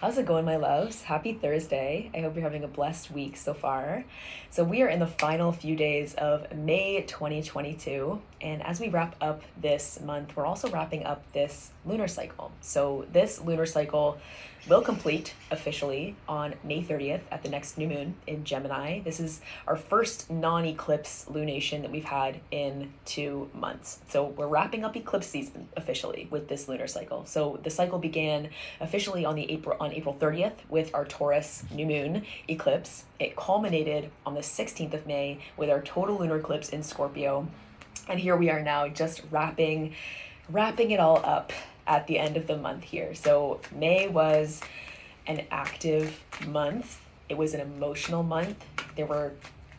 How's it going, my loves? Happy Thursday. I hope you're having a blessed week so far. So, we are in the final few days of May 2022. And as we wrap up this month, we're also wrapping up this lunar cycle. So, this lunar cycle will complete officially on May 30th at the next new moon in Gemini. This is our first non-eclipse lunation that we've had in 2 months. So we're wrapping up eclipse season officially with this lunar cycle. So the cycle began officially on April 30th with our Taurus new moon eclipse. It culminated on the 16th of May with our total lunar eclipse in Scorpio. And here we are now just wrapping it all up at the end of the month here. So May was an active month. It was an emotional month. There were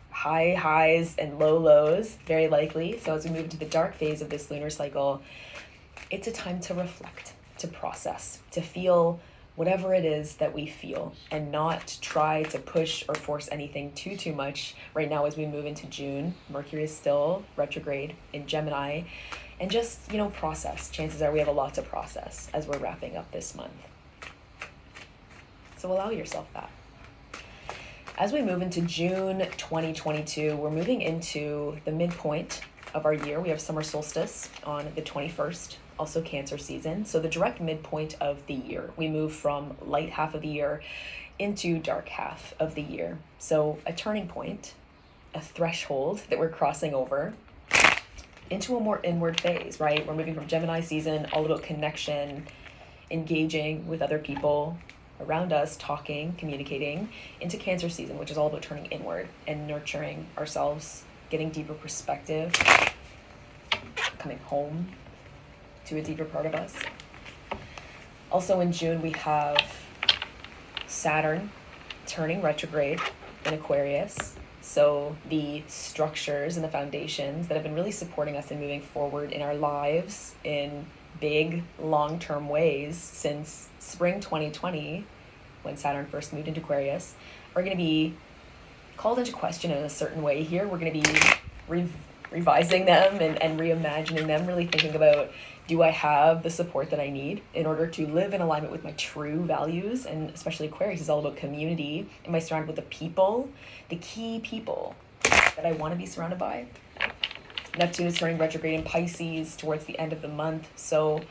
high highs and low lows, very likely. So as we move into the dark phase of this lunar cycle, it's a time to reflect, to process, to feel whatever it is that we feel, and not try to push or force anything too much right now as we move into June. Mercury is still retrograde in Gemini, and just, process. Chances are we have a lot to process as we're wrapping up this month. So allow yourself that. As we move into June 2022, we're moving into the midpoint of our year. We have summer solstice on the 21st, also Cancer season. So the direct midpoint of the year. We move from light half of the year into dark half of the year. So a turning point, a threshold that we're crossing over into a more inward phase, right? We're moving from Gemini season, all about connection, engaging with other people around us, talking, communicating, into Cancer season, which is all about turning inward and nurturing ourselves, getting deeper perspective, coming home to a deeper part of us. Also in June, we have Saturn turning retrograde in Aquarius. So the structures and the foundations that have been really supporting us in moving forward in our lives in big, long-term ways since spring 2020, when Saturn first moved into Aquarius, are going to be called into question in a certain way here. We're going to be revising them and reimagining them, really thinking about, do I have the support that I need in order to live in alignment with my true values? And especially Aquarius is all about community. Am I surrounded with the people, the key people that I want to be surrounded by? Neptune is turning retrograde in Pisces towards the end of the month. So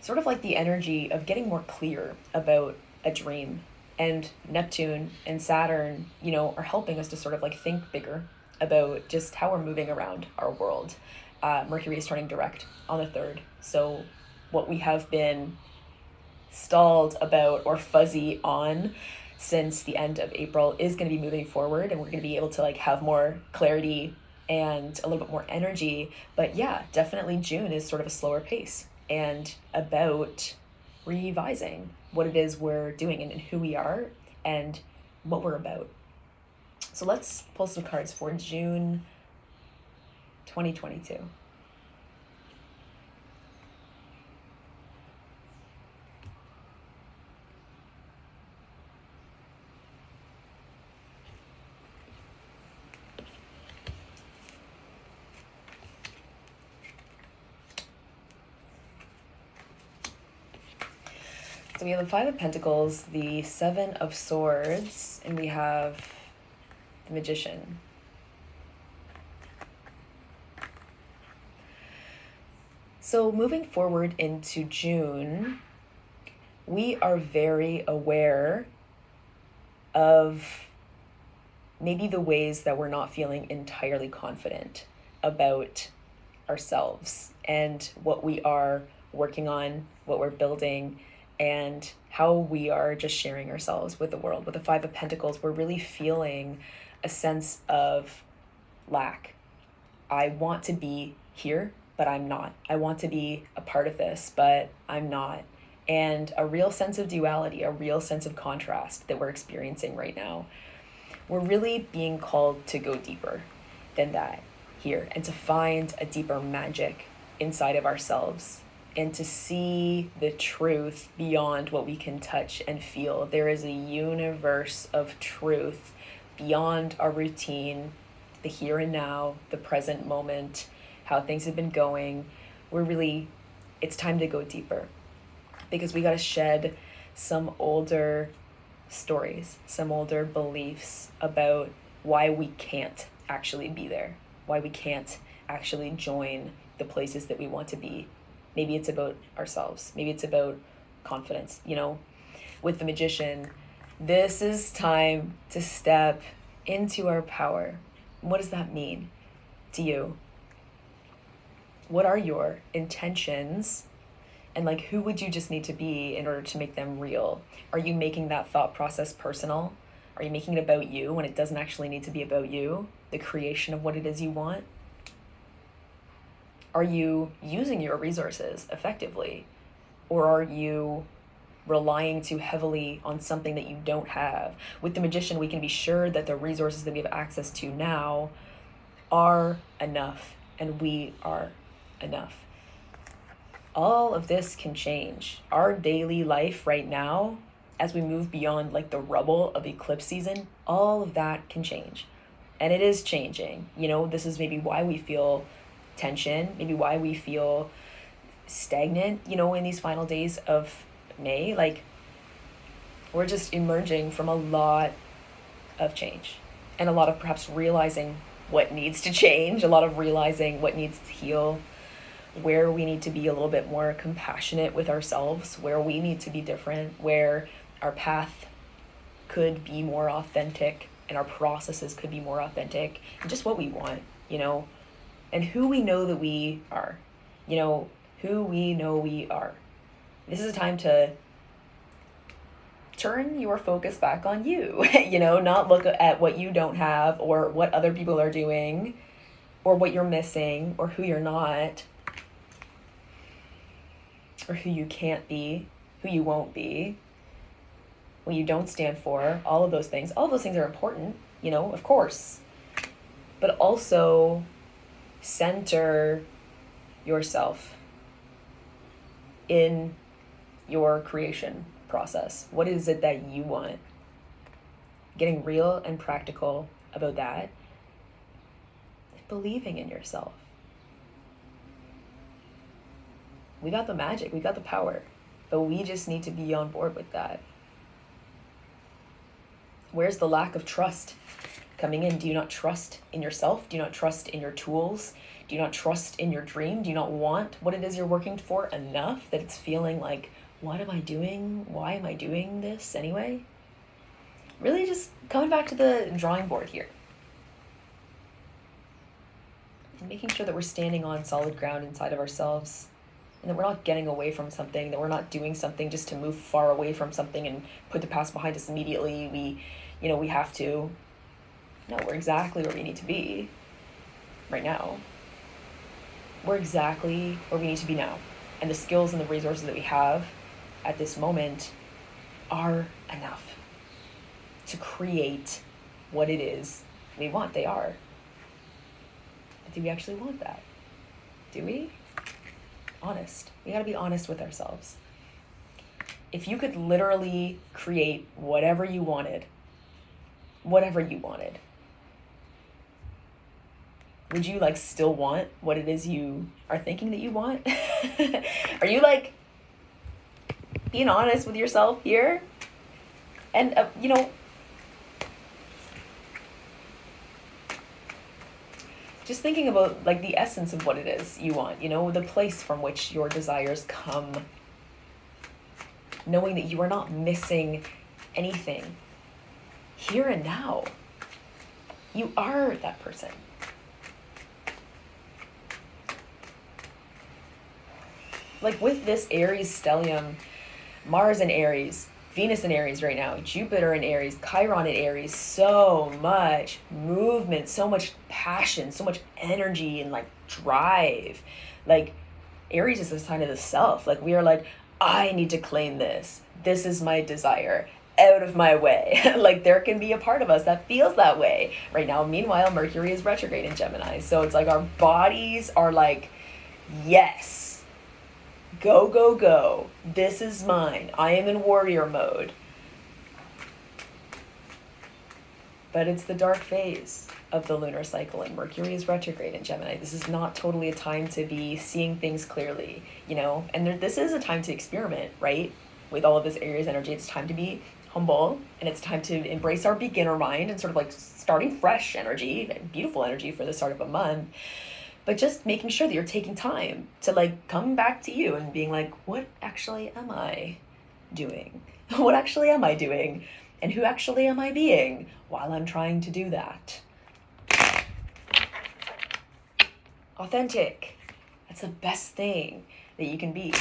sort of like the energy of getting more clear about a dream. And Neptune and Saturn, are helping us to sort of like think bigger about just how we're moving around our world. Mercury is turning direct on the 3rd. So what we have been stalled about or fuzzy on since the end of April is going to be moving forward, and we're going to be able to have more clarity and a little bit more energy. But yeah, definitely June is sort of a slower pace and about revising what it is we're doing and who we are and what we're about. So let's pull some cards for June 2022. So we have the Five of Pentacles, the Seven of Swords, and we have the Magician. So moving forward into June, we are very aware of maybe the ways that we're not feeling entirely confident about ourselves and what we are working on, what we're building, and how we are just sharing ourselves with the world. With the Five of Pentacles, we're really feeling a sense of lack. I want to be here, but I'm not. I want to be a part of this, but I'm not. And a real sense of duality, a real sense of contrast that we're experiencing right now. We're really being called to go deeper than that here, and to find a deeper magic inside of ourselves, and to see the truth beyond what we can touch and feel. There is a universe of truth beyond our routine, the here and now, the present moment, how things have been going. It's time to go deeper, because we got to shed some older stories, some older beliefs about why we can't actually be there, why we can't actually join the places that we want to be. Maybe it's about ourselves. Maybe it's about confidence. You know, with the Magician, this is time to step into our power. What does that mean to you? What are your intentions? And like, who would you just need to be in order to make them real? Are you making that thought process personal? Are you making it about you when it doesn't actually need to be about you? The creation of what it is you want? Are you using your resources effectively? Or are you relying too heavily on something that you don't have? With the Magician, we can be sure that the resources that we have access to now are enough, and we are enough. All of this can change. Our daily life right now, as we move beyond like the rubble of eclipse season, all of that can change. And it is changing. You know, this is maybe why we feel tension, maybe why we feel stagnant, you know, in these final days of May. Like, we're just emerging from a lot of change and a lot of perhaps realizing what needs to change, a lot of realizing what needs to heal, where we need to be a little bit more compassionate with ourselves, where we need to be different, where our path could be more authentic and our processes could be more authentic, and just what we want, you know, and who we know that we are, you know, who we know we are. This is a time to turn your focus back on you, you know, not look at what you don't have or what other people are doing or what you're missing or who you're not or who you can't be, who you won't be, what you don't stand for, all of those things. All of those things are important, you know, of course, but also center yourself in your creation process. What is it that you want? Getting real and practical about that. Believing in yourself. We got the magic, we got the power, but we just need to be on board with that. Where's the lack of trust coming in? Do you not trust in yourself? Do you not trust in your tools? Do you not trust in your dream? Do you not want what it is you're working for enough that it's feeling like, what am I doing? Why am I doing this anyway? Really just coming back to the drawing board here. And making sure that we're standing on solid ground inside of ourselves, and that we're not getting away from something, that we're not doing something just to move far away from something and put the past behind us immediately. We have to. No, we're exactly where we need to be right now. We're exactly where we need to be now. And the skills and the resources that we have at this moment are enough to create what it is we want. They are. But do we actually want that? Do we? Honest. We gotta be honest with ourselves. If you could literally create whatever you wanted, would you like still want what it is you are thinking that you want? Are you like being honest with yourself here? And just thinking about like the essence of what it is you want, the place from which your desires come, knowing that you are not missing anything here and now. You are that person. Like with this Aries stellium, Mars in Aries, Venus in Aries right now, Jupiter in Aries, Chiron in Aries, so much movement, so much passion, so much energy and like drive. Like Aries is a sign of the self. Like we are like, I need to claim this. This is my desire. Out of my way. Like there can be a part of us that feels that way right now. Meanwhile, Mercury is retrograde in Gemini. So it's like our bodies are like, yes. Go, go, go. This is mine. I am in warrior mode. But it's the dark phase of the lunar cycle, and Mercury is retrograde in Gemini. This is not totally a time to be seeing things clearly, and this is a time to experiment, right? with all of this Aries energy. It's time to be humble, and it's time to embrace our beginner mind and sort of like starting fresh energy, beautiful energy for the start of a month. But just making sure that you're taking time to like come back to you and being like, what actually am I doing? What actually am I doing? And who actually am I being while I'm trying to do that? Authentic. That's the best thing that you can be.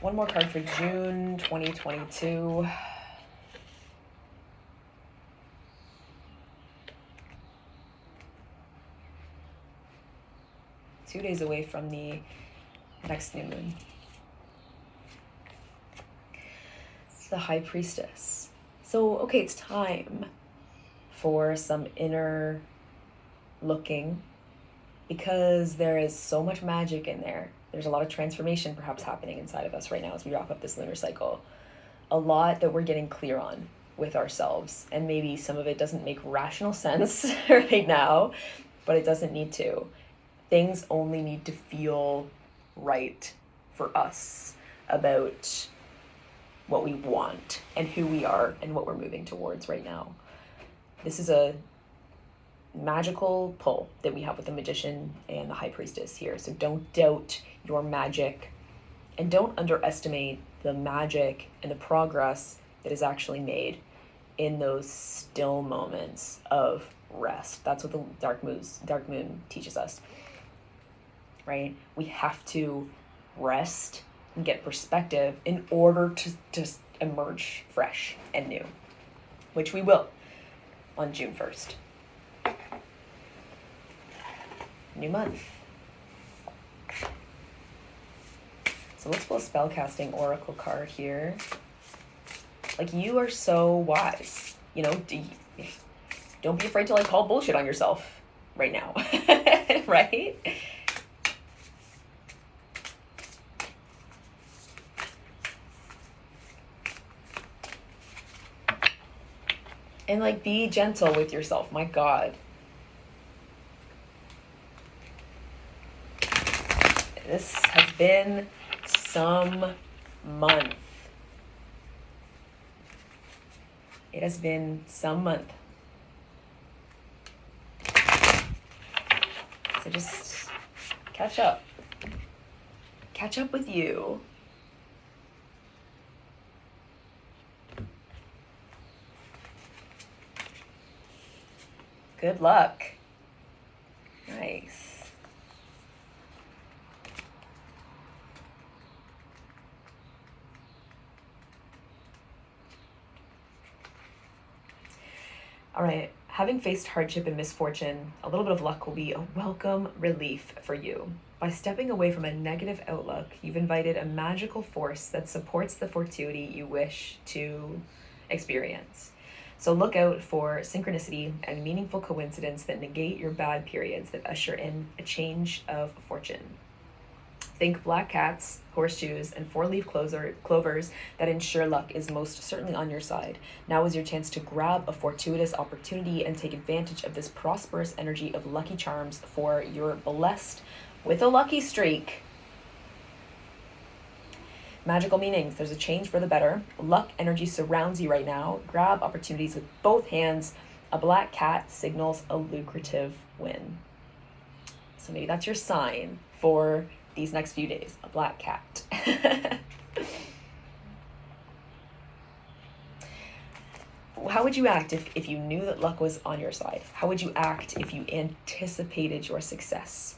One more card for June 2022. Two days away from the next new moon. The High Priestess. So, okay, it's time for some inner looking, because there is so much magic in there. There's a lot of transformation perhaps happening inside of us right now as we wrap up this lunar cycle. A lot that we're getting clear on with ourselves, and maybe some of it doesn't make rational sense right now, but it doesn't need to. Things only need to feel right for us about what we want and who we are and what we're moving towards right now. This is a magical pull that we have with the Magician and the High Priestess here. So don't doubt your magic, and don't underestimate the magic and the progress that is actually made in those still moments of rest. That's what the dark moon teaches us, right? We have to rest and get perspective in order to just emerge fresh and new, which we will on June 1st. New month. So let's pull a spellcasting oracle card here. Like, you are so wise. You know, don't be afraid to like call bullshit on yourself right now. Right? And like, be gentle with yourself. My God. This has been some month. It has been some month. So just catch up. Catch up with you. Good luck. Nice. All right, having faced hardship and misfortune, a little bit of luck will be a welcome relief for you. By stepping away from a negative outlook, you've invited a magical force that supports the fortuity you wish to experience. So look out for synchronicity and meaningful coincidence that negate your bad periods, that usher in a change of fortune. Think black cats, horseshoes, and four-leaf clovers that ensure luck is most certainly on your side. Now is your chance to grab a fortuitous opportunity and take advantage of this prosperous energy of lucky charms, for you're blessed with a lucky streak. Magical meanings. There's a change for the better. Luck energy surrounds you right now. Grab opportunities with both hands. A black cat signals a lucrative win. So maybe that's your sign for these next few days, a black cat. How would you act if you knew that luck was on your side? How would you act if you anticipated your success?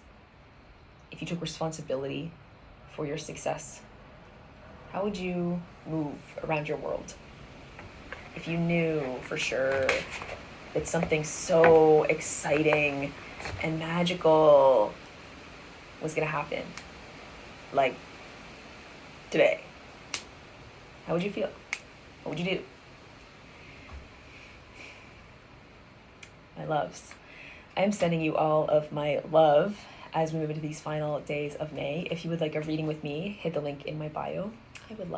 If you took responsibility for your success? How would you move around your world? If you knew for sure that something so exciting and magical was going to happen, like today, how would you feel? What would you do? My loves, I'm sending you all of my love as we move into these final days of May. If you would like a reading with me, hit the link in my bio. I would love